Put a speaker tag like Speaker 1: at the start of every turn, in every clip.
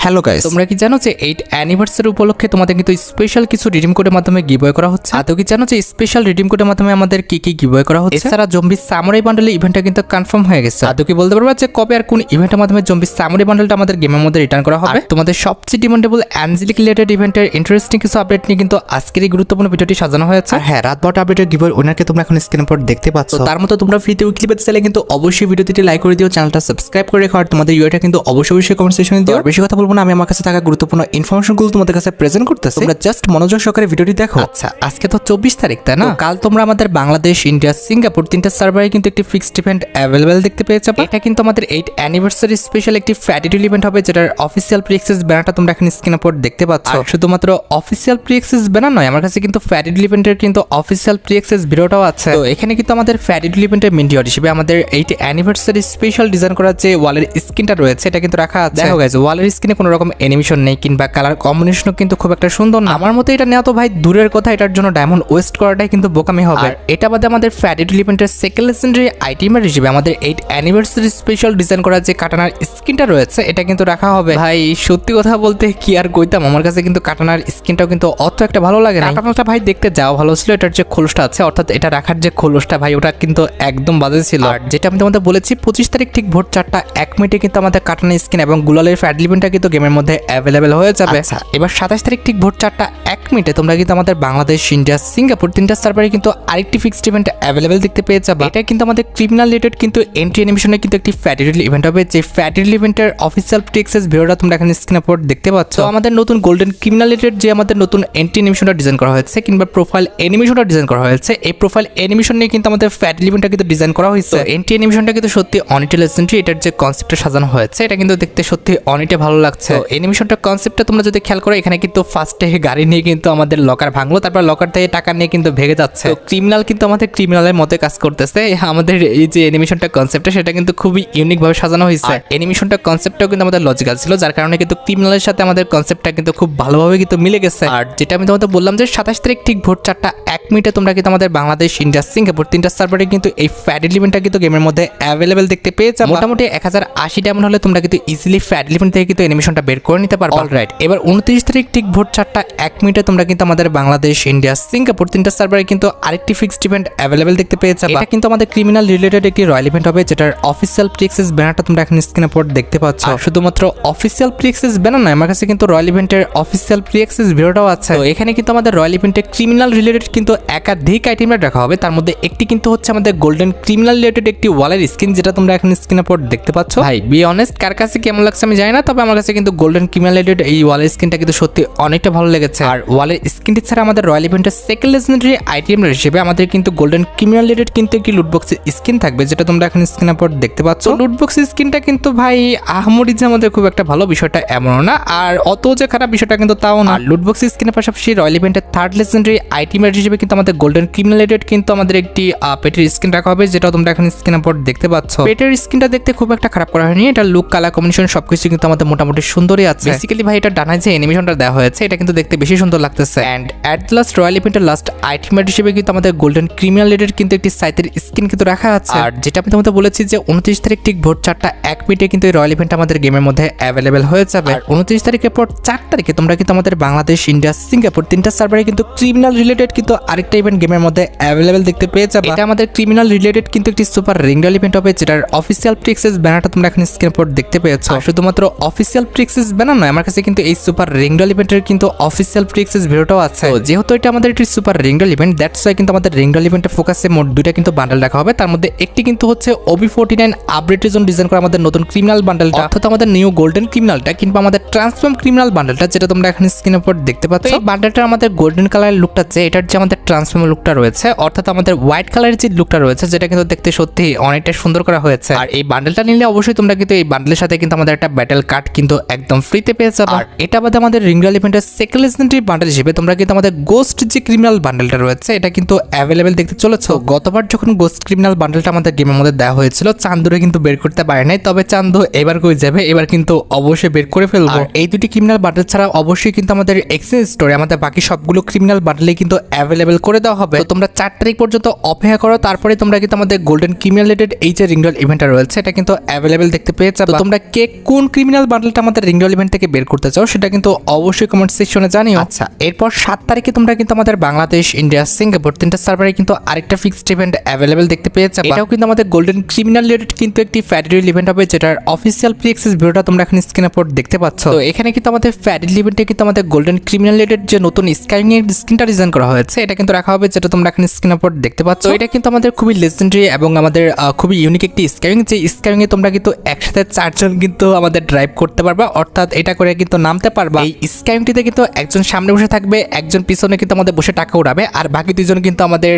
Speaker 1: Hello guys, তোমরা কি জানো যে 8 অ্যানিভার্সারি উপলক্ষে তোমাদের কিন্তু স্পেশাল কিছু রিডিম কোডের মাধ্যমে গিভওয়ে করা হচ্ছে। আদৌ কি জানো যে স্পেশাল রিডিম কোডের মাধ্যমে আমাদের কি কি গিভওয়ে করা হচ্ছে? এছাড়া জম্বি সামুরাই বান্ডেলের ইভেন্টটা কিন্তু কনফার্ম হয়ে গেছে। আদৌ কি বলতে পারবা যে কবে আর কোন ইভেন্টের মাধ্যমে জম্বি সামুরাই বান্ডেলটা আমাদের গেমের মধ্যে রিটার্ন করা হবে? তোমাদের সবচেয়ে ডিমান্ডেবল অ্যাঞ্জেলিক রিলেটেড ইভেন্টের ইন্টারেস্টিং কিছু আপডেট নিয়ে কিন্তু আজকের এই গুরুত্বপূর্ণ ভিডিওটি সাজানো হয়েছে। আর হ্যাঁ, রাত 12টা আপডেটের গিভওয়ে উইনারকে তোমরা এখন স্ক্রিনের উপর দেখতে পাচ্ছ। তার মতো তোমরা ফ্রিতে উইকলি পেতে চাইলে কিন্তু অবশ্যই ভিডিওটি লাইক করে দিও, চ্যানেলটা সাবস্ক্রাইব করে রেখো, আর তোমাদের ইউআইটা কিন্তু অবশ্যই কমেন্ট সেকশনে দিও। বেশি কথা বলবো না, আমি আমার কাছে থাকা গুরুত্বপূর্ণ ইনফরমেশনগুলো তোমাদের কাছে প্রেজেন্ট করতেছি, তোমরা জাস্ট মনোযোগ সহকারে ভিডিওটি দেখো। আচ্ছা, আজকে তো 24 তারিখ, তাই না? কাল তোমরা আমাদের বাংলাদেশ, ইন্ডিয়া, সিঙ্গাপুর তিনটা সার্ভারে কিন্তু একটি ফিক্সড ইভেন্ট অ্যাভেলেবেল দেখতে পেয়ে যাবে। এটা কিন্তু আমাদের 8 অ্যানিভার্সারি স্পেশাল একটি ফ্যাটিডুল ইভেন্ট হবে, যেটার অফিসিয়াল প্রি অ্যাক্সেস ব্যানারটা তোমরা এখন স্ক্রিনের উপর দেখতে পাচ্ছ। শুধুমাত্র অফিসিয়াল প্রি অ্যাক্সেস ব্যানার নয়, আমার কাছে কিন্তু ফ্যাটিডুল ইভেন্টের কিন্তু অফিসিয়াল প্রি অ্যাক্সেস ভিডিওটাও আছে। তো এখানে কিন্তু আমাদের ফ্যাটিডুল ইভেন্টের মেন ডিওর হিসেবে আমাদের 8 অ্যানিভার্সারি স্পেশাল ডিজাইন করা যে ওয়ালের স্ক্রিনটা রয়েছে, এটা কিন্তু রাখা আছে। দেখো গাইস, ওয়ালের স্ক্রিনে কোনো রকম অ্যানিমেশন নেই কিংবা কালার কম্বিনেশনও কিন্তু খুব একটা সুন্দর না। আমার মতে এটা নেওয়া তো ভাই দূরের কথা, এটার জন্য ডায়মন্ড ওয়েস্ট করাটাই কিন্তু বোকামি হবে। এটা বাদে আমাদের ফ্যাটিডুল ইভেন্টের সেকেন্ড লেজেন্ডারি আইটেমের হিসেবে আমাদের 8 অ্যানিভার্সারি স্পেশাল ডিজাইন করা যে কাটানার স্কিনটা রয়েছে, এটা কিন্তু রাখা হবে। ভাই সত্যি কথা বলতে কি আর কইতাম, আমার কাছে কিন্তু কাটানার স্কিনটাও কিন্তু অত একটা ভালো লাগে না। কাটানাটা ভাই দেখতে যাও ভালো ছিল, এটার যে খোলসটা আছে, অর্থাৎ এটা রাখার যে খোলসটা ভাই, ওটা কিন্তু একদম বাজে ছিল। আর যেটা আমি তোমাদের বলেছি 25 তারিখ ঠিক ভোর 4টা 1 মিনিটে কিন্তু আমাদের কাটানা স্কিন এবং গুলালের ফ্যাটিডুল ইভেন্টটা কিন্তু গেমের মধ্যে অ্যাভেলেবেল হয়ে যাবে। এবার 27 তারিখ ঠিক ভোর 4টা 1 মিনিটে তোমরা কিন্তু আমাদের বাংলাদেশ, ইন্ডিয়া, সিঙ্গাপুর তিনটা সার্ভারে কিন্তু আরেকটি ফিক্সড ইভেন্ট অ্যাভেলেবেল দেখতে পেয়ে যাবে। এটা কিন্তু আমাদের ক্রিমিনাল রিলেটেড কিন্তু এন্ট্রি অ্যানিমেশনে কিন্তু একটি ফ্যাটিডুল ইভেন্ট হবে, যে ফ্যাটিডুল ইভেন্টের অফিসিয়াল প্রি অ্যাক্সেস ভিডিওটা তোমরা এখানে স্ক্রিনের উপর দেখতে পাচ্ছ। তো আমাদের নতুন গোল্ডেন ক্রিমিনাল রিলেটেড যে আমাদের নতুন এন্ট্রি অ্যানিমেশনটা ডিজাইন করা হয়েছে কিংবা প্রোফাইল অ্যানিমেশনটা ডিজাইন করা হয়েছে, এই প্রোফাইল অ্যানিমেশন নিয়ে কিন্তু আমাদের ফ্যাটিডুল ইভেন্টটা কিন্তু ডিজাইন করা হয়েছে। এন্ট্রি অ্যানিমেশনটা কিন্তু সত্যি অনেকটা লেজেন্ডারি, এটার যে কনসেপ্টটা সাজানো হয়েছে এটা কিন্তু দেখতে সত্যি অনেকটা ভালো লাগছে। অ্যানিমেশনটা কনসেপ্টটা তোমরা যদি খেয়াল করো, এখানে কিন্তু ফার্স্টে গাড়ি নিয়ে কিন্তু আমাদের লকার ভাঙলো, তারপর লকার থেকে টাকা নিয়ে কিন্তু ভেঙে যাচ্ছে। তো ক্রিমিনাল কিন্তু আমাদের ক্রিমিনালের মতো কাজ করতেছে। আমাদের এই যে অ্যানিমেশনটা কনসেপ্টটা, সেটা কিন্তু খুবই ইউনিক ভাবে সাজানো হয়েছে। অ্যানিমেশনটা কনসেপ্টটাও কিন্তু আমাদের লজিক্যাল ছিল, যার কারণে কিন্তু ক্রিমিনালের সাথে আমাদের কনসেপ্টটা কিন্তু খুব ভালোভাবে কিন্তু মিলে গেছে। আর যেটা আমি তোমাদের বললাম যে 27 তারিখ ঠিক ভোর 4টা 1 মিনিটে তোমরা কিন্তু আমাদের বাংলাদেশ, ইন্ডিয়া, সিঙ্গাপুর তিনটা সার্ভারে কিন্তু এই ফ্যাটিডুল ইভেন্টটা কিন্তু গেমের মধ্যে অ্যাভেলেবেল দেখতে পেয়ে যাবে। মোটামুটি 1080 ডায়মন্ড হলে তোমরা কিন্তু ইজিলি ফ্যাটিডুল ইভেন্ট থেকে কিন্তু অ্যানিমেশনটা বের করে নিতে পারবে। অলরাইট, এবার 29 তারিখ ঠিক ভোর 4টা 1 মিনিটে তোমরা কিন্তু আমাদের বাংলাদেশ, ইন্ডিয়া, সিঙ্গাপুর তিনটা সার্ভারে কিন্তু আরেকটি ফিক্সড ইভেন্ট অ্যাভেলেবেল দেখতে পেয়ে যাবে। এটা কিন্তু আমাদের ক্রিমিনাল রিলেটেড একটি রয়্যাল ইভেন্ট হবে, যেটার অফিসিয়াল প্রি অ্যাক্সেস ব্যানারটা তোমরা এখন স্ক্রিনের উপর দেখতে পাচ্ছ। শুধুমাত্র অফিসিয়াল প্রি অ্যাক্সেস ব্যানার নয়, আমার কাছে কিন্তু রয়্যাল ইভেন্টের অফিসিয়াল প্রি অ্যাক্সেস ভিডিওটাও আছে। তো এখানে কিন্তু আমাদের রয়্যাল ইভেন্টে ক্রিমিনাল রিলেটেড কিন্তু একাধিক আইটেম রাখা হবে, তার মধ্যে একটি কিন্তু হচ্ছে আমাদের গোল্ডেন ক্রিমিনাল রিলেটেড একটি ওয়ালের স্কিন, যেটা তোমরা এখন স্ক্রিনের উপর দেখতে পাচ্ছ। ভাই বি অনেস্ট, কার কাছে কেমন লাগছে আমি জানি না, তবে আমার কাছে কিন্তু গোল্ডেন ক্রিমিনাল রিলেটেড এই ওয়ালের স্কিনটা কিন্তু সত্যি অনেকটা ভালো লেগেছে। আর ওয়ালের স্কিনটি ছাড়া আমাদের রয়্যাল ইভেন্টের সেকেন্ড লেজেন্ডারি আইটেম হিসেবে আমাদের কিন্তু গোল্ডেন ক্রিমিনাল রিলেটেড কিন্তু একটি লুটবক্স স্কিন থাকবে, যেটা তোমরা এখন স্ক্রিনের উপর দেখতে পাচ্ছ। লুটবক্স স্কিনটা কিন্তু ভাই আহমরি যে আমাদের খুব একটা ভালো বিষয়টা এমনও না, আর অত যে খারাপ বিষয়টা কিন্তু তাও না। লুটবক্স স্কিনের পাশাপাশি রয়্যাল ইভেন্টের থার্ড লেজেন্ডারি আইটেম হিসেবে কিন্তু আমাদের গোল্ডেন ক্রিমিনাল রিলেটেড কিন্তু আমাদের একটি পেটের স্কিন রাখা হবে, যেটা তোমরা এখন স্ক্রিনের উপর দেখতে পাচ্ছ। পেটের স্কিনটা দেখতে খুব একটা খারাপ করা হয়নি, এটা লুক, কালার কম্বিনেশন সবকিছু কিন্তু আমাদের মোটামুটি সুন্দরই আছে। বেসিক্যালি ভাই এটা ডানায় যে অ্যানিমেশনটা দেওয়া হয়েছে, এটা কিন্তু দেখতে বেশি সুন্দর লাগতেছে। এন্ড এট লাস্ট রয়্যাল ইভেন্টের লাস্ট আইটেম হিসেবে কিন্তু আমাদের গোল্ডেন ক্রিমিনাল রিলেটেড কিন্তু একটি সাইতের স্কিন কিন্তু রাখা আছে। আর যেটা আমি তোমাদের বলেছি যে 29 তারিখ ঠিক ভোর 4টা 1 মিনিটে কিন্তু এই রয়্যাল ইভেন্ট আমাদের গেমের মধ্যে অ্যাভেলেবেল হয়ে যাবে। 29 তারিখের পর 4 তারিখে তোমরা কিন্তু আমাদের বাংলাদেশ, ইন্ডিয়া, সিঙ্গাপুর তিনটা সার্ভারে কিন্তু ক্রিমিনাল রিলেটেড কিন্তু আরেকটা ইভেন্ট গেমের মধ্যে অ্যাভেলেবেল দেখতে পেয়ে যাবে। এটা আমাদের ক্রিমিনাল রিলেটেড কিন্তু একটি সুপার রিংডল ইভেন্ট হবে, যেটার অফিসিয়াল প্রি অ্যাক্সেস ব্যানারটা তোমরা এখন স্ক্রিনের উপর দেখতে পেয়েছো। শুধুমাত্র অফিসিয়াল প্রি অ্যাক্সেস ব্যানার নয়, আমার কাছে কিন্তু এই সুপার রিংডল ইভেন্টের কিন্তু অফিসিয়াল প্রি অ্যাক্সেস ভিডিওটাও আছে। যেহেতু এটা আমাদের একটি সুপার রিংডল ইভেন্ট, দ্যাটস ওয়াই কিন্তু আমাদের রিংডল ইভেন্টের ফোকাসে মোট দুইটা কিন্তু বান্ডেল রাখা হবে। তার মধ্যে একটি কিন্তু হচ্ছে OB49 আপডেটের জন্য ডিজাইন করা আমাদের নতুন ক্রিমিনাল বান্ডেলটা, অর্থাৎ আমাদের নিউ গোল্ডেন ক্রিমিনালটা কিংবা আমাদের ট্রান্সফর্ম ক্রিমিনাল বান্ডেলটা, যেটা তোমরা এখন স্ক্রিনের উপর দেখতে পাচ্ছ। এই বান্ডেলটা আমাদের গোল্ডেন কালারের লুকটা, যে এটার যে আমাদের ট্রান্সফর্ম লুকটা রয়েছে, অর্থাৎ আমাদের হোয়াইট কালারের যে লুকটা রয়েছে, যেটা কিন্তু দেখতে সত্যি অনেকটা সুন্দর করা হয়েছে। আর এই বান্ডেলটা নিলে অবশ্যই তোমরা কিন্তু এই বান্ডেলের সাথে কিন্তু আমাদের একটা ব্যাটেল কার্ড কিন্তু একদম ফ্রিতে পেয়ে যাবে। আর এটা বাদে আমাদের রিংডল ইভেন্টের সেকেন্ড লেজেন্ডারি বান্ডেল হিসেবে তোমরা কিন্তু আমাদের গোস্ট যে ক্রিমিনাল বান্ডেলটা রয়েছে, এটা কিন্তু অ্যাভেলেবেল দেখতে চলেছে। গতবার যখন গোস্ট ক্রিমিনাল বান্ডেলটা আমাদের গেমের মধ্যে দেওয়া হয়েছিল, চান্দুরে কিন্তু বের করতে পারে নাই, তবে চান্দু এবার কই যাবে, এবার কিন্তু অবশ্যই বের করে ফেলবো। এই দুটি ক্রিমিনাল বান্ডেল ছাড়া অবশ্যই কিন্তু আমাদের এক্সচেঞ্জ স্টোরে আমাদের বাকি সবগুলো ক্রিমিনাল বান্ডেলে কিন্তু অ্যাভেলেবেল করে দেওয়া হবে। তো তোমরা 4 তারিখ পর্যন্ত অপেক্ষা করো, তারপরে তোমরা কিন্তু আমাদের গোল্ডেন ক্রিমিনাল রিলেটেড এই যে রিংডল ইভেন্টটা রয়েছে, এটা কিন্তু অ্যাভেলেবেল দেখতে পেয়ে যাবে। তোমরা কে কোন ক্রিমিনাল বান্ডেলটা আমাদের আমাদের রিং রোল ইভেন্ট থেকে বের করতে চাও সেটা কিন্তু অবশ্যই কমেন্ট সেকশনে জানিও। আচ্ছা, এরপর 7 তারিখে তোমরা কিন্তু আমাদের বাংলাদেশ, ইন্ডিয়া, সিঙ্গাপুর তিনটা সার্ভারে কিন্তু আরেকটা ফিক্সড ইভেন্ট অ্যাভেলেবেল দেখতে পেয়ে যাবে। এটাও কিন্তু আমাদের গোল্ডেন ক্রিমিনাল রিলেটেড কিন্তু একটি ফ্যাডিল ইভেন্ট হবে, যেটার অফিসিয়াল প্রি অ্যাক্সেস ভিডিওটা তোমরা এখন স্ক্রিনে পর দেখতে পাচ্ছ। তো এখানে কিন্তু আমাদের ফ্যাডিল ইভেন্টে কিন্তু আমাদের গোল্ডেন ক্রিমিনাল রিলেটেড যে নতুন স্কাইং এর স্কিনটা ডিজাইন করা হয়েছে এটা কিন্তু রাখা হবে, যেটা তোমরা এখন স্ক্রিনে পর দেখতে পাচ্ছ। এটা কিন্তু আমাদের খুবই লেজেন্ডারি এবং আমাদের খুবই ইউনিক একটি স্কাইং, যে স্কাইং এ তোমরা কিন্তু একসাথে 4 জন কিন্তু আমাদের ড্রাইভ করতে পারবা, অর্থাৎ এটা করে কিন্তু নামতে পারবা। এই স্কাইংটিতে কিন্তু একজন সামনে বসে থাকবে, একজন পিছনে কিন্তু আমাদের বসে টাকা উড়াবে, আর বাকি দুজন কিন্তু আমাদের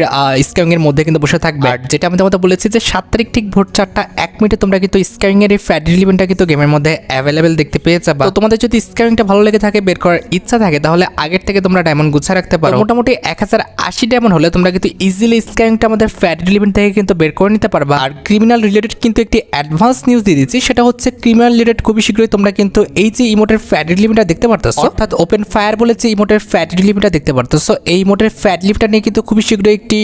Speaker 1: স্কাইং এর মধ্যে কিন্তু বসে থাকবে। আর যেটা আমি তোমাদের বলেছি যে 7 তারিখ ঠিক ভোর 4:01 মিনিটে তোমরা কিন্তু স্কাইং এর এই ফ্যাডিল ইভেন্টটা কিন্তু গেমের মধ্যে অ্যাভেলেবেল দেখতে পেয়ে যাবা। তো তোমাদের যদি স্কাইংটা ভালো লেগে থাকে, বের করার ইচ্ছা থাকে, তাহলে আগের থেকে তোমরা ডায়মন্ড গুছা রাখতে পারো। মোটামুটি 1080 ডায়মন্ড হলে তোমরা কিন্তু ইজিলি স্কাইংটা আমাদের ফ্যাডিল ইভেন্ট থেকে কিন্তু বের করে নিতে পারবা। আর ক্রিমিনাল রিলেটেড কিন্তু একটি অ্যাডভান্স নিউজ দিয়ে দিচ্ছি, সেটা হচ্ছে ক্রিমিনাল রিলেটেড খুবই শীঘ্রই তোমরা কিন্তু এই যে ইমোটের ফ্যাডিল ইভেন্টটা দেখতে পারতেছো, অর্থাৎ ওপেন ফায়ার বলে যে ইমোটের ফ্যাডিল ইভেন্টটা দেখতে পারতেছো, এই ইমোটের ফ্যাডিল ইভেন্টটা নিয়ে কিন্তু খুবই শীঘ্রই একটি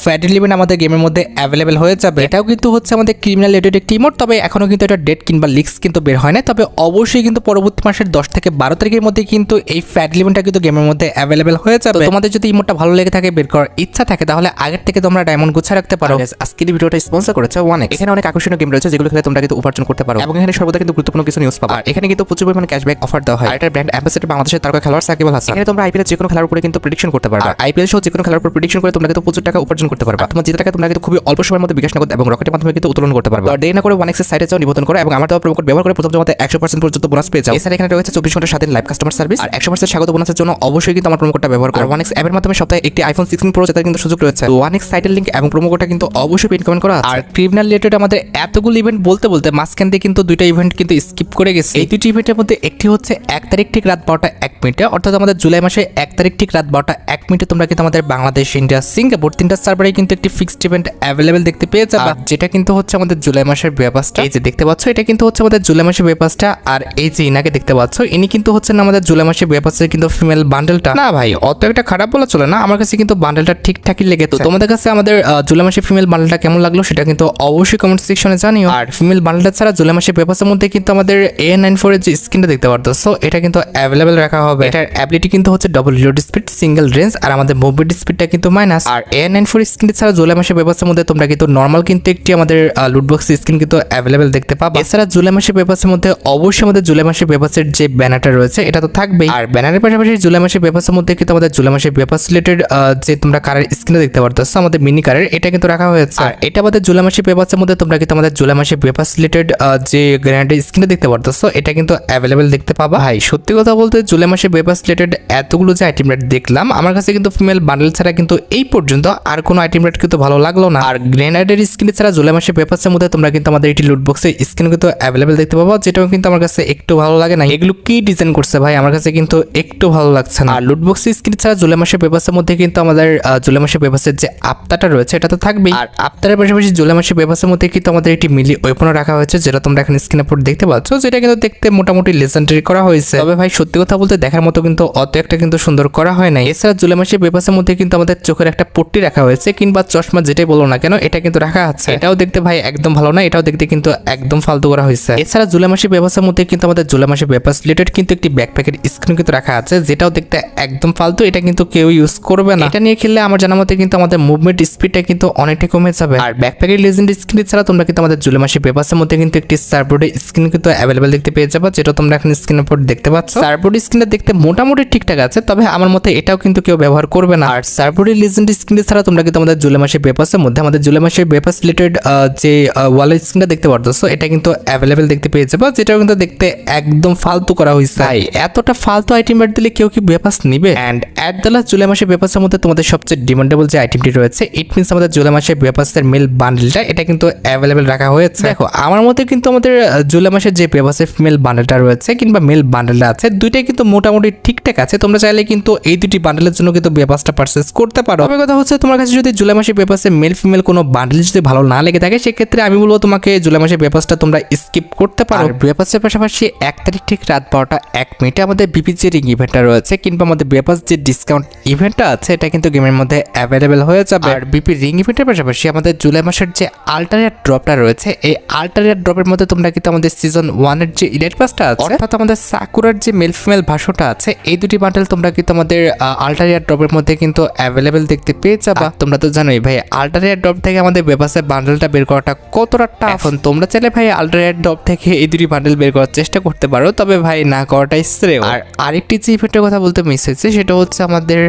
Speaker 1: ফ্যাডিল ইভেন্ট আমাদের গেমের মধ্যে অ্যাভেলেবেল হয়ে যাবে। এটাও কিন্তু হচ্ছে আমাদের ক্রিমিনাল রিলেটেড একটি ইমোট, তবে এখনো কিন্তু এটা ডেট কিংবা লিক্স কিন্তু বের হয় না, তবে অবশ্যই কিন্তু পরবর্তী মাসের 10 থেকে 12 তারিখের মধ্যে কিন্তু এই ফ্যাডিল ইভেন্টটা কিন্তু গেমের মধ্যে অ্যাভেলেবেল হয়ে যাবে। তোমাদের যদি ইমোটটা ভালো লেগে থাকে, বের করার ইচ্ছা থাকে, তাহলে আগের থেকে তোমরা ডায়মন্ড গুছা রাখতে পারো। আজকের ভিডিওটা স্পন্সর করেছে ওয়ানেক্স। এখানে অনেক আকর্ষণীয় গেম রয়েছে যেগুলো খেলে তোমরা কিন্তু উপার্জন করতে পারো, এবং এখানে সর্বদা কিন্তু গুরুত্বপূর্ণ কিছু নিউজ পাবা। আর এখানে কিন্তু প্রচুর পরিমাণে ক্যাশব্যাক অফার দেওয়া হয়। আর এটার ব্র্যান্ড অ্যাম্বাসেডর বাংলাদেশের তারকা খেলোয়াড় সাকিব আল হাসান। এখানে তোমরা আইপিএল যে কোনো খেলার উপরে কিন্তু প্রেডিকশন করতে পারবা। আইপিএল সহ যে কোনো খেলার উপর প্রেডিকশন করে তোমরা কিন্তু প্রচুর টাকা উপার্জন করতে পারবা। তোমার জেতা টাকা তোমরা কিন্তু খুবই অল্প সময়ের মধ্যে বিকাশ নগদ এবং রকেটের মাধ্যমে কিন্তু উত্তোলন করতে পারবা। আর দেরি না করে ওয়ানেক্সের সাইটে যাও, নিবন্ধন করো এবং আমার দেওয়া প্রোমো কোড ব্যবহার করে প্রথম জমাতে 100% পর্যন্ত বোনাস পেয়ে যাও। এছাড়া এখানে রয়েছে 24 ঘন্টা স্বাধীন লাইভ কাস্টমার সার্ভিস আর 100% স্বাগত বোনাসের জন্য অবশ্যই কিন্তু আমার প্রোমো কোডটা ব্যবহার করো। ওয়ানেক্স অ্যাপের মাধ্যমে সপ্তাহে একটি আইফোন 16 প্রো জেতার কিন্তু সুযোগ রয়েছে। ওয়ানেক্স সাইটের লিংক এবং প্রোমো কোডটা কিন্তু অবশ্যই পিন কমেন্ট করা আছে। আর ক্রিমিনাল রিলেটেড আমাদের এতগুলো ইভেন্ট বলতে বলতে মাঝখান দিয়ে কিন্তু দুইটা ইভেন্ট কিন্তু স্কিপ করে গেছে। এই দুটি ইভেন্টের মধ্যে একটি হচ্ছে 1 তারিখ ঠিক রাত 12:01 অর্থাৎ আমাদের জুলাই মাসে 1 তারিখ ঠিক রাত 12:01 তোমরা কিন্তু আমাদের বাংলাদেশ, ইন্ডিয়া, সিঙ্গাপুর তিনটা সার্ভারে কিন্তু একটি ফিক্সড ইভেন্ট অ্যাভেলেবেল দেখতে পেয়ে যাবে, যেটা কিন্তু হচ্ছে আমাদের জুলাই মাসের ব্যাপারটা। এই যে দেখতে পাচ্ছ, এটা কিন্তু হচ্ছে আমাদের জুলাই মাসের ব্যাপারটা। আর এই যে ইনাকে দেখতে পাচ্ছ, ইনি কিন্তু হচ্ছেন আমাদের জুলাই মাসের ব্যাপারের কিন্তু ফিমেল বান্ডেলটা। না ভাই, অত একটা খারাপ বলা চলে না, আমার কাছে কিন্তু বান্ডেলটা ঠিকঠাকই লেগেছে। তোমাদের কাছে আমাদের জুলাই মাসের ফিমেল বান্ডেলটা কেমন লাগলো সেটা কিন্তু অবশ্যই কমেন্ট সেকশনে জানিও। আর ফিমেল বান্ডেলটা ছাড়া জুলাই মাসের ব্যাপারের মধ্যে কিন্তু আমাদের A94 এর যে স্কিনটা দেখতে পারতেছো, এটা কিন্তু অ্যাভেলেবেল রাখা হবে। এটার অ্যাবিলিটি কিন্তু হচ্ছে double reload speed, single range, আর আমাদের মুভমেন্ট স্পিডটা কিন্তু মাইনাস। আর A94 স্কিনটা ছাড়া জুলাই মাসের ব্যাপারের মধ্যে তোমরা কিন্তু নরমাল কিন্তু একটি আমাদের লুটবক্স স্কিন কিন্তু অ্যাভেলেবেল দেখতে পাবা। এছাড়া জুলাই মাসের ব্যাপারের মধ্যে অবশ্যই আমাদের জুলাই মাসের ব্যাপারের যে ব্যানারটা রয়েছে এটা তো থাকবেই। আর ব্যানারের পাশাপাশি জুলাই মাসের ব্যাপারের মধ্যে কিন্তু আমাদের জুলাই মাসের ব্যাপার রিলেটেড যে তোমরা কারের স্কিনটা দেখতে পারতেছো, আমাদের মিনি কারের, এটা কিন্তু রাখা হয়েছে। আর এটা আমাদের জুলাই মাসের ব্যাপারের মধ্যে তোমরা কিন্তু আমাদের জুলাই মাসের ব্যাপার রিলেটেড যে গ্রেনেডের স্কিনটা দেখতে পারতেছো, এটা কিন্তু অ্যাভেলেবেল দেখতে পাবা। ভাই সত্যি কথা বলতে জুলাই মাসের ব্যাপার রিলেটেড এতগুলো যে আইটেম রেট দেখলাম, আমার কাছে কিন্তু ফিমেল বান্ডেল ছাড়া কিন্তু এই পর্যন্ত আর কোনো আইটেম রেট কিন্তু ভালো লাগলো না। আর গ্রেনেডের স্কিন ছাড়া জুলাই মাসের ব্যাপারের মধ্যে তোমরা কিন্তু আমাদের এটি লুটবক্সের স্কিন কিন্তু অ্যাভেলেবেল দেখতে পাবা, যেটাও কিন্তু আমার কাছে একটু ভালো লাগে না। এগুলো কি ডিজাইন করছে ভাই, আমার কাছে কিন্তু একটু ভালো লাগছে না। আর লুটবক্সের স্কিন ছাড়া জুলাই মাসের ব্যাপারের মধ্যে কিন্তু আমাদের জুলাই মাসের ব্যাপারের যে আফতারটা রয়েছে এটা তো থাকবেই। আর আফতারের পাশাপাশি জুলাই মাসের ব্যাপারের মধ্যে কিন্তু আমাদের একটি মিলি ওয়েপনও রাখা হয়েছে, যেটা তোমরা এখন স্ক্রিনে পর দেখতে পাচ্ছ, যেটা কিন্তু দেখতে মোটামুটি লেজেন্ডারি করা হয়েছে। তবে ভাই সত্যি কথা বলতে দেখার মতো কিন্তু অত একটা কিন্তু সুন্দর করা হয় নাই। এছাড়া জুলাই মাসের ব্যাপারের মধ্যে কিন্তু আমাদের চোখের একটা পট্টি রাখা হয়েছে, কিংবা চশমা যেটাই বলো না কেন, এটা কিন্তু রাখা আছে। এটাও দেখতে ভাই একদম ভালো না, এটাও দেখতে কিন্তু একদম ফালতু করা হয়েছে। এছাড়া জুলাই মাসের ব্যাপারের মধ্যে কিন্তু আমাদের জুলাই মাসের ব্যাপার রিলেটেড কিন্তু একটি ব্যাকপ্যাকের স্ক্রিন কিন্তু রাখা আছে, যেটাও দেখতে একদম ফালতু, এটা কিন্তু কেউ ইউজ করবে না। এটা নিয়ে খেললে আমার জানা মতে কিন্তু আমাদের মুভমেন্ট স্পিডটা কিন্তু অনেকটা কমে যাবে। আর ব্যাকপ্যাকের লেজেন্ড স্ক্রিন ছাড়া তোমরা কিন্তু আমাদের জুলাই মাসের ব্যাপারের মধ্যে কিন্তু একটি সার্ভবোর্ডের স্ক্রিন কিন্তু অ্যাভেলেবেল দেখতে পেয়ে যাবে, যেটা তোমরা এখন স্ক্রিনের উপর দেখতে পাচ্ছ। সার্ভবোর্ড স্ক্রিনটা দেখতে মোটামুটি ঠিকঠাক আছে, তবে আমার মতে এটাও কিন্তু কেউ ব্যবহার করবে না। আর সার্ভবোর্ডের লেজেন্ড স্ক্রিন ছাড়া তোমরা কিন্তু আমাদের জুলাই মাসের ব্যাপারের মধ্যে আমাদের জুলাই মাসের ব্যাপার রিলেটেড যে ওয়ালের স্ক্রিনটা দেখতে পারতেছো, এটা কিন্তু অ্যাভেলেবেল দেখতে পেয়ে যাবে, যেটাও কিন্তু দেখতে একদম ফালতু করা হয়েছে। এতটা ফালতু আইটেম রেট দিলে কেউ কি ব্যাপার নিবে? And at the last July মাসের ব্যাপারের মধ্যে তোমাদের সবচেয়ে ডিমান্ডেবল যে আইটেমটি রয়েছে, ইট মিনস আমাদের জুলাই মাসের ব্যাপারের মেল বান্ডেলটা, এটা কিন্তু অ্যাভেলেবেল রাখা হয়েছে। দেখো আমার মতে কিন্তু আমাদের জুলাই মাসের যে ব্যাপারের ফিমেল বান্ডেলটা রয়েছে কিংবা মেল বান্ডেলটা আছে, দুইটাই কিন্তু মোটামুটি ঠিকঠাক আছে। তোমরা চাইলে কিন্তু এই দুটি বান্ডেলের জন্য কিন্তু ব্যাপারটা পারচেজ করতে পারো। তবে কথা হচ্ছে তোমার কাছে যদি জুলাই মাসের ব্যাপারে মেল ফিমেল কোনো বান্ডেল যদি ভালো না লেগে থাকে, সেক্ষেত্রে আমি বলবো তোমাকে জুলাই মাসের ব্যাপারটা তোমরা স্কিপ করতে পারো। ব্যাপারের পাশাপাশি 1 তারিখ ঠিক রাত 12:01 আমাদের বিপি যে রিং ইভেন্টটা রয়েছে কিংবা আমাদের ব্যাপার যে ডিসকাউন্ট ইভেন্টটা আছে, এটা কিন্তু গেমের মধ্যে অ্যাভেলেবেল হয়ে যাবে। আর বিপি রিং ইভেন্টের পাশাপাশি আমাদের জুলাই মাসের যে আল্টারেট ড্রপটা রয়েছে, এই আল্টারেট ড্রপের মধ্যে তোমরা কিন্তু আমাদের সিজন 1 এর যে ইলাইট মেট পাসটা আছে, অর্থাৎ আমাদের সাকুরার যে মেল ফিমেল ভাষণটা আছে, এই দুটি বান্ডেল তোমরা কিন্তু আমাদের আল্ট্রা রেয়ার ড্রপের মধ্যে কিন্তু অ্যাভেলেবেল দেখতে পেয়ে যাবা। তোমরা তো জানোই ভাই আল্ট্রা রেয়ার ড্রপ থেকে আমাদের বেপাসের বান্ডেলটা বের করাটা কতটা টাফ। এখন তোমরা চাইলে ভাই আল্ট্রা রেয়ার ড্রপ থেকে এই দুটি বান্ডেল বের করার চেষ্টা করতে পারো, তবে ভাই না করাটাই শ্রেয়। আর আরেকটি যে ইভেন্টের কথা বলতে মিস হয়েছে সেটা হচ্ছে আমাদের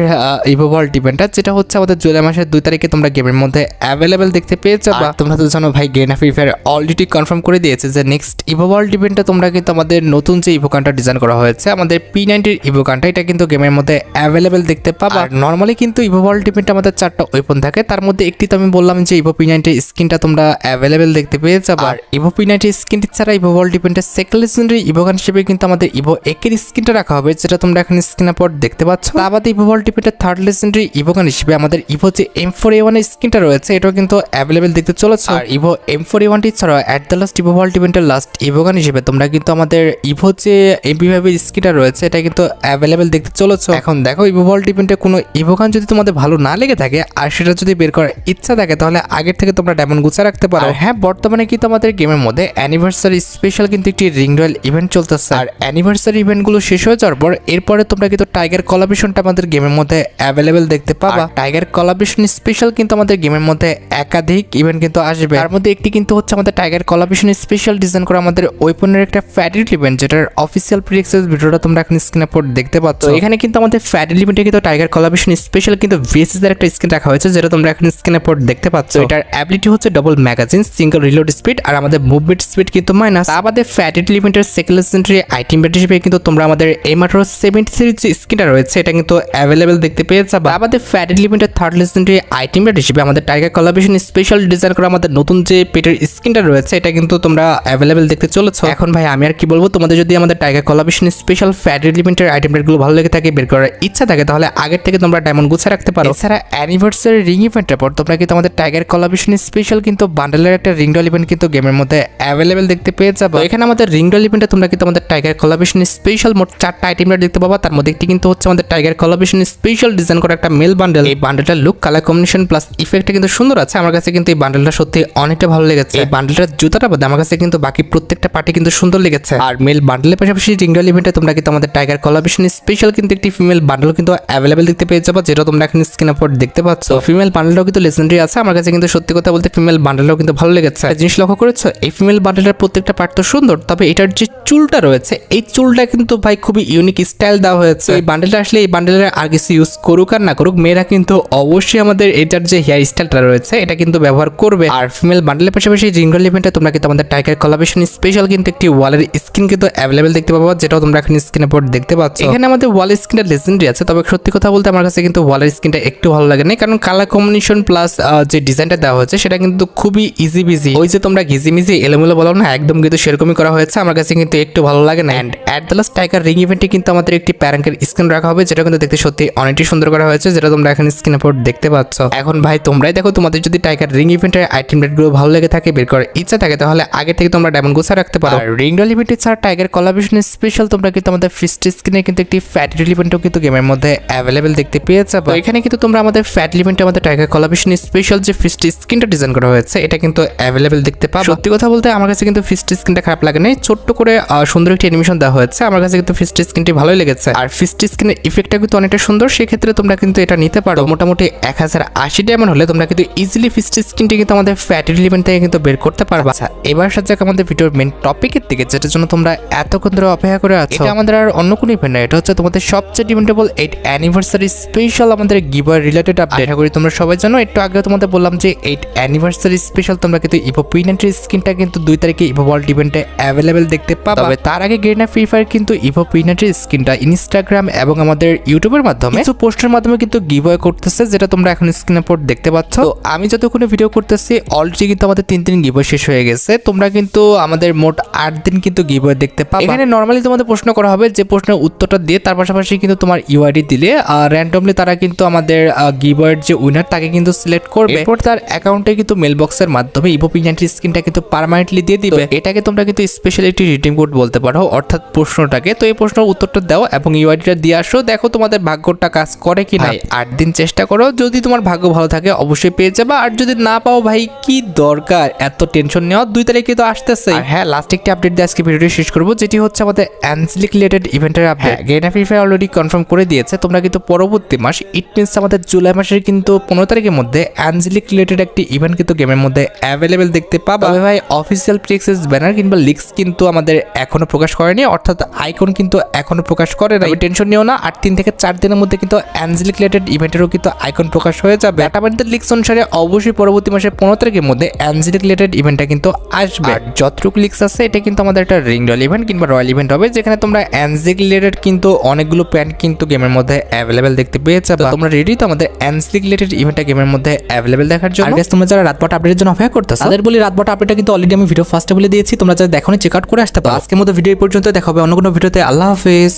Speaker 1: ইভো ওয়ার্ল্ড ইভেন্টটা, যেটা হচ্ছে আমাদের জুলাই মাসের 2 তারিখে তোমরা গেমের মধ্যে অ্যাভেলেবেল দেখতে পেয়ে যাবা। তোমরা তো জানো ভাই গেনা ফ্রি ফায়ার অলরেডি কনফার্ম করে দিয়েছে যে নেক্সট ইভো ওয়ার্ল্ড ইভেন্টে তোমরা কিন্তু আমাদের নতুন যে ইভো গানটা ডিজাইন করা হয়েছে, আমাদের P90 ইভো গানটা, এটা কিন্তু গেমের মধ্যে অ্যাভেলেবেল দেখতে পাবা। আর নরমালি কিন্তু ইভো ওয়ার্ল্ড ইভেন্টে আমাদের 4টা ওয়েপন থাকে, তার মধ্যে একটি তো আমি বললাম যে ইভো P90 স্কিনটা তোমরা অ্যাভেলেবেল দেখতে পেয়ে যাবা। আর ইভো P90 স্কিনটি ছাড়া ইভো ওয়ার্ল্ড ইভেন্টের সেকেন্ড লেজেন্ডারি ইভো গান হিসেবে কিন্তু আমাদের ইভো একের স্কিনটা রাখা হবে, যেটা তোমরা এখন স্ক্রিনের পর দেখতে পাচ্ছ। আমাদের ইভো ওয়ার্ল্ড ইভেন্টের থার্ড লেজেন্ডারি ইভো গান হিসেবে আমাদের ইভো যে M4A1 এর স্কিনটা রয়েছে, এটাও কিন্তু অ্যাভেলেবেল দেখতে চলেছে। আর ইভো M4A1টি ছাড়াও at the last Ivo world ইভেন্টের লাস্ট ইভো গান হিসেবে তোমরা কিন্তু আমাদের ইভো যে MP5 এর স্কিনটা রয়েছে, এটা কিন্তু অ্যাভেলেবেল দেখতে চলেছে। এখন দেখো ইভো ওয়ার্ল্ড ইভেন্টে কোনো ইভো গান যদি তোমাদের ভালো না লেগে থাকে আর সেটা যদি বের করার ইচ্ছা থাকে, তাহলে আগের থেকে তোমরা ডায়মন্ড গুছা রাখতে পারো। হ্যাঁ, বর্তমানে কিন্তু আমাদের গেমের মধ্যে অ্যানিভার্সারি স্পেশাল কিন্তু একটি রিং রয়্যাল ইভেন্ট চলতেছে। আর অ্যানিভার্সারি ইভেন্টগুলো শেষ হয়ে যাওয়ার পর এরপরে তোমরা কিন্তু টাইগার কোলাবরেশনটা আমাদের গেমের মধ্যে অ্যাভেলেবেল দেখতে পাবা। টাইগার কোলাবরেশন স্পেশাল কিন্তু আমাদের গেমের মধ্যে একাধিক ইভেন্ট কিন্তু আসবে। তার মধ্যে একটি কিন্তু হচ্ছে আমাদের টাইগার কোলাবরেশন স্পেশাল ডিজাইন করা আমাদের ওয়েপনের একটা ফ্যাডিল ইভেন্ট, যেটার অফিসিয়াল প্রি-অ্যাক্সেস ভিডিওটা তোমরা এখন স্ক্রিনে পর দেখতে পাচ্ছ। এখানে কিন্তু আমাদের ফ্যাডিল ইভেন্টে কিন্তু টাইগার কোলাবরেশন স্পেশাল কিন্তু VSS এর একটা স্কিন রাখা হয়েছে, যেটা তোমরা এখন স্ক্রিনে পর দেখতে পাচ্ছ। এটার অ্যাবিলিটি হচ্ছে double magazine, single reload speed, আর আমাদের মুভমেন্ট স্পিড কিন্তু মাইনাস। আমাদের ফ্যাডিল ইভেন্টের সেকেন্ড লেজেন্ডারি আইটেম ব্যাট হিসেবে কিন্তু তোমরা আমাদের এইমাত্র 73 যে স্কিনটা রয়েছে, এটা কিন্তু অ্যাভেলেবেল দেখতে পেয়ে যাবে। আমাদের ফ্যাডিল ইভেন্টের থার্ড লেজেন্ডারি আইটেম ব্যাট হিসেবে আমাদের টাইগার কোলাবরেশন স্পেশাল ডিজাইন করা আমাদের নতুন যে পেটের স্কিনটা রয়েছে, এটা কিন্তু তোমরা অ্যাভেলেবেল দেখতে চলেছো। এখন ভাই আমি আর কি বলবো, তোমাদের যদি আমাদের টাইগার কোলাবরেশন স্পেশাল ফ্যাডিল ইভেন্টের আইটেম ব্যাটগুলো ভালো লেগে থাকে, বের করার ইচ্ছা থাকে, তাহলে আগের থেকে তোমরা ডায়মন্ড গুছা রাখতে পারো। এছাড়া অ্যানিভার্সারি রিং ইভেন্টের পর তোমরা কিন্তু আমাদের টাইগার কোলাবরেশন স্পেশাল কিন্তু বান্ডেলের একটা রিং ডল ইভেন্ট কিন্তু গেমের মধ্যে অ্যাভেলেবেল দেখতে পেয়ে যাবে। এখানে আমাদের রিং ডল ইভেন্টে তোমরা কিন্তু আমাদের টাইগার কোলাবরেশন স্পেশাল মোট 4টা আইটেম দেখতে পাবা। তার মধ্যে একটি কিন্তু হচ্ছে আমাদের টাইগার কোলাবরেশন স্পেশাল ডিজাইন করা একটা মেল বান্ডেল। এই বান্ডেলটার লুক, কালার কম্বিনেশন প্লাস ইফেক্টটা কিন্তু সুন্দর আছে। আমার কাছে কিন্তু এই বান্ডেলটা সত্যি অনেকটা ভালো লেগেছে। এই বান্ডেলটার জুতাটা বাদে আমার কাছে কিন্তু বাকি প্রত্যেকটা পার্টি কিন্তু সুন্দর লেগেছে। আর মেল বান্ডেলের পাশাপাশি রিং ডল ইভেন্টে তোমরা কিন্তু আমাদের টাইগার কোলাবরেশন স্পেশাল কিন্তু একটি ফিমেল বান্ডেল কিন্তু অ্যাভেলেবেল দেখতে পেয়ে যাবে, যেটা তোমরা এখন স্ক্রিনের পর দেখতে পাচ্ছ। ফিমেল বান্ডেলটাও কিন্তু লেজেন্ডারি আছে। আমার কাছে কিন্তু সত্যি কথা বলতে ফিমেল বান্ডেলটাও কিন্তু ভালো লেগেছে। জিনিস লক্ষ্য করেছো, এই ফিমেল বান্ডেলের প্রত্যেকটা পার্ট তো সুন্দর, তবে এটার যে চুলটা রয়েছে, এই চুলটা কিন্তু ভাই খুবই ইউনিক স্টাইল দেওয়া হয়েছে। এই বান্ডেলটা আসলে এই বান্ডেলের আর কিছু ইউজ করুক আর না করুক, মেয়েরা কিন্তু অবশ্যই আমাদের এটার যে হেয়ার স্টাইলটা রয়েছে এটা কিন্তু ব্যবহার করবে। আর ফিমেল বান্ডেলের পাশাপাশি রিঙ্গল ইভেন্টে তোমরা কিন্তু আমাদের টাইগার কোলাবরেশন স্পেশাল কিন্তু একটি ওয়ালের স্কিন কিন্তু অ্যাভেলেবেল দেখতে পাবো, যেটাও তোমরা এখন স্ক্রিনে পর দেখতে পাচ্ছ। এখানে আমাদের ওয়াল স্কিনটা লেজেন্ডারি আছে, তবে সত্যি কথা বলতে আমার কাছে কিন্তু ওয়ালের স্কিনটা একটু ভালো লাগে না, কারণ কালার কম্বিনেশন প্লাস যে ডিজাইনটা দেওয়া হয়েছে সেটা কিন্তু খুবই ইজি বিজি। ওই যে তোমরা ঘিজিমিজি এলোমেলো বলো না, একদম কিন্তু সেরকমই করা হয়েছে। আমার কাছে কিন্তু একটু ভালো লাগে না। And at the last tiger ring ইভেন্টে কিন্তু আমাদের একটি প্যারাঙ্কের স্কিন রাখা হবে, যেটা কিন্তু দেখতে সত্যি অনেকটাই সুন্দর করা হয়েছে, যেটা তোমরা এখন স্ক্রিনে পর দেখতে পাচ্ছ। এখন ভাই তোমরাই দেখো, তোমাদের যদি টাইগার রিং ইভেন্টের আইটেম রেটগুলো ভালো লেগে থাকে, বের করার ইচ্ছা থাকে, তাহলে আগে থেকে তোমরা ডায়মন্ড গুছা রাখতে পারো। রিং ডল ইভেন্টে ছাড়া টাইগার কোলাবরেশন স্পেশাল তোমরা কিন্তু আমাদের ফিস্ট স্কিনে কিন্তু একটি ফ্যাট ইভেন্টও কিন্তু গেমের মধ্যে অ্যাভেলেবেল দেখতে পেয়ে যাবে। এখানে কিন্তু তোমরা আমাদের ফ্যাট ইভেন্টে আমাদের টাইগার কোলাবরেশন স্পেশাল যে ফিস্ট স্কিনটা ডিজাইন করা হয়েছে, এটা কিন্তু অ্যাভেলেবেল দেখতে পাবো। সত্যি কথা বলতে আমার কাছে কিন্তু ফিস্ট স্কিনটা খারাপ লাগে না, ছোট্ট করে সুন্দর একটি অ্যানিমেশন দেওয়া হয়েছে। আমার কাছে কিন্তু ফিস্ট স্কিনটি ভালোই লেগেছে। আর ফিস্ট স্কিনের ইফেক্টটা কিন্তু অনেকটা সুন্দর, সেক্ষেত্রে তোমরা কিন্তু এটা নিতে পারো। মোটামুটি 1080 ডায়মন্ড হলে তোমরা কিন্তু ইজিলি ফিস্ট স্কিনটি কিন্তু আমাদের ফ্যাট ইভেন্ট থেকে কিন্তু বের করতে পারবা। আচ্ছা, এবার সাথে আমাদের ভিডিওর মেইন টপিকের দিকে, যেটার জন্য তোমরা এতক্ষণ ধরে অপেক্ষা করে আছো। এটা আমাদের আর অন্য কোনো ইভেন্ট না, এটা হচ্ছে তোমাদের সবচেয়ে ডিমান্ডেবল 8 অ্যানিভার্সারি স্পেশাল আমাদের গিভওয়ে রিলেটেড আপডেট। আশা করি তোমরা সবাই জানো, একটু আগে তোমাদের বললাম যে 8 অ্যানিভার্সারি স্পেশাল তোমরা কিন্তু ইভো P90 স্কিনটা কিন্তু 2 তারিখে ইভো ওয়ার্ল্ড ইভেন্টে অ্যাভেলেবেল দেখতে পাবে। তবে তার আগে গেরিনা ফ্রি ফায়ার কিন্তু ইভো P90 স্কিনটা ইনস্টাগ্রাম এবং আমাদের ইউটিউবের মাধ্যমে কিছু পোস্টের মাধ্যমে কিন্তু গিভওয়ে করতেছে, যেটা তোমরা এখন স্ক্রিনে পর দেখতে পাচ্ছ। তো আমি যতক্ষণ ভিডিও করতেছি অলরেডি কিন্তু আমাদের 3 দিন গিভওয়ে শেষ হয়ে গেছে। তোমরা কিন্তু আমাদের মোট 8 দিন কিন্তু গিভওয়ে দেখতে পাবে। এখানে নরমালি তোমাদের প্রশ্ন করা হবে, যে প্রশ্নের উত্তরটা দিয়ে তার পাশাপাশি কিন্তু তোমার ইউআইডি দিলে র্যান্ডমলি তারা কিন্তু আমাদের গিভওয়ের যে উইনার তাকে কিন্তু সিলেক্ট করবে। এরপর তার অ্যাকাউন্টে কিন্তু মেল বক্সের মাধ্যমে ইভো P90 স্কিনটা কিন্তু পার্মানেন্টলি দিয়ে দিবে। এটাকে তোমরা কিন্তু স্পেশাল একটি রিডিম কোড বলতে পারো, অর্থাৎ প্রশ্নটাকে। তো এই প্রশ্নের উত্তরটা দাও এবং ইউআইডিটা দিয়ে আসো, দেখো তোমাদের ভাগ্যটা কাজ করে কিনা। 8 দিন চেষ্টা করো, যদি তোমার ভাগ্য ভালো থাকে অবশ্যই পেয়ে যাবা। আর যদি না পাও ভাই কি দরকার এত টেনশন নেওয়া, 2 তারিখে তো আসতেছে। হ্যাঁ, লাস্ট একটি আপডেট দিয়ে আজকে ভিডিও শেষ করবো, যেটি হচ্ছে আমাদের অ্যাঞ্জেলিক রিলেটেড ইভেন্টের update. Garena Free Fire already confirm করে দিয়েছে, তোমরা কিন্তু পরবর্তী মাস ইট মিনস আমাদের জুলাই মাসের কিন্তু 15 তারিখের মধ্যে অ্যাঞ্জেলিক রিলেটেড একটি ইভেন্ট কিন্তু গেমের মধ্যে অ্যাভেলেবেল দেখতে পাবা। তবে ভাই অফিসিয়াল প্রিএক্সেস ব্যানার কিংবা লিক্স কিন্তু আমাদের এখনো প্রকাশ করেনি, অর্থাৎ আইকন কিন্তু এখনো প্রকাশ করে না। টেনশন নিও না, আর 3 থেকে 4 দিনের মধ্যে কিন্তু অ্যাঞ্জেলিক রিলেটেড ইভেন্টেরও কিন্তু আইকন প্রকাশ হয়ে যাবে। ডাটাবান্ডের লিক্স অনুসারে অবশ্যই পরবর্তী মাসে 15 তারিখের মধ্যে অ্যাঞ্জেলিক রিলেটেড ইভেন্টটা কিন্তু আসবে। আর যতটুকু লিক্স আছে এটা কিন্তু আমাদের একটা রিং রয়্যাল ইভেন্ট কিংবা রয়্যাল ইভেন্ট হবে, যেখানে তোমরা অ্যাঞ্জেলিক রিলেটেড কিন্তু অনেকগুলো প্যান্ট কিন্তু গেমের মধ্যে অ্যাভেলেবেল দেখতে পেয়ে যাবে। তোমরা রেডি তো আমাদের অ্যাঞ্জেলিক রিলেটেড ইভেন্টটা গেমের মধ্যে অ্যাভেলেবেল দেখার জন্য? আর গাইস, তোমরা যারা রাতবাট আপডেটের জন্য অপেক্ষা করতেছো তাদের বলি রাতবাট আপডেটটা কিন্তু অলরেডি আমি ভিডিও ফার্স্টে বলে দিয়েছি, তোমরা যারা দেখোনি চেক আউট করে আসতে পারো। আজকের মতো ভিডিও পর্যন্ত, দেখা হবে অন্য কোনো ভিডিওতে। আল্লাহ হাফেজ।